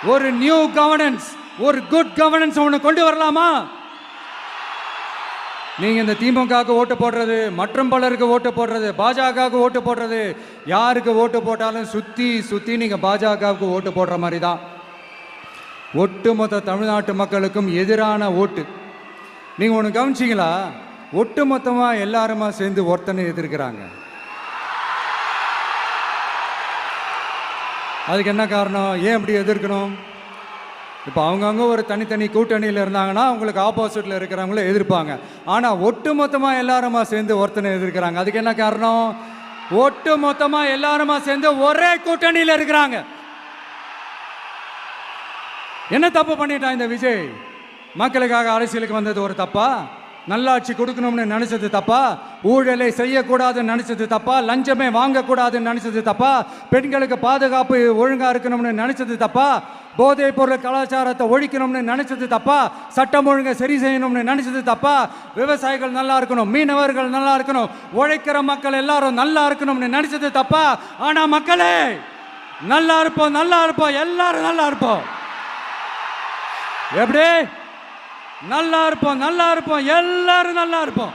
ஒரு new governance, ஒரு good governance ஒன்று கொண்டு வரலாமா? நீங்க இந்த திமுகவுக்கு ஓட்டு போடுறது, மற்றும் பலருக்கு ஓட்டு போடுறது, பாஜகவுக்கு ஓட்டு போடுறது, யாருக்கு ஓட்டு போட்டாலும் சுத்தி சுத்தி நீங்க பாஜகவுக்கு ஓட்டு போடுற மாதிரி தான். ஒட்டுமொத்த தமிழ்நாட்டு மக்களுக்கும் எதிரான ஓட்டு. நீங்க ஒன்று கவனிச்சிங்களா? ஒட்டுமொத்தமா எல்லாருமா சேர்ந்து ஒருத்தனை எதிர்க்கிறாங்க. அதுக்கு என்ன காரணம்? ஏன் இப்படி எதிர்க்கணும்? இப்போ அவங்கவுங்க ஒரு தனித்தனி கூட்டணியில் இருந்தாங்கன்னா அவங்களுக்கு ஆப்போசிட்டில் இருக்கிறவங்கள எதிர்ப்பாங்க. ஆனால் ஒட்டு மொத்தமாக எல்லாருமா சேர்ந்து ஒருத்தனை எதிர்க்கிறாங்க. அதுக்கு என்ன காரணம்? ஒட்டு மொத்தமாக எல்லாருமா சேர்ந்து ஒரே கூட்டணியில் இருக்கிறாங்க. என்ன தப்பு பண்ணிட்டான் இந்த விஜய்? மக்களுக்காக அரசியலுக்கு வந்தது ஒரு தப்பா? நல்லாட்சி கொடுக்கணும்னு நினைச்சது தப்பா? ஊழலை செய்யக்கூடாதுன்னு நினைச்சது தப்பா? லஞ்சமே வாங்கக்கூடாதுன்னு நினைச்சது தப்பா? பெண்களுக்கு பாதுகாப்பு ஒழுங்கா இருக்கணும்னு நினைச்சது தப்பா? போதைப் பொருள் கலாச்சாரத்தை ஒழிக்கணும்னு நினைச்சது தப்பா? சட்டம் ஒழுங்கை சரி செய்யணும்னு நினைச்சது தப்பா? விவசாயிகள் நல்லா இருக்கணும், மீனவர்கள் நல்லா இருக்கணும், உழைக்கிற மக்கள் எல்லாரும் நல்லா இருக்கணும்னு நினைச்சது தப்பா? ஆனா மக்களே, நல்லா இருப்போம், நல்லா இருப்போம், எல்லாரும் நல்லா இருப்போம். எப்படி? நல்லா இருப்போம், நல்லா இருப்போம், எல்லாரும் நல்லா இருப்போம்.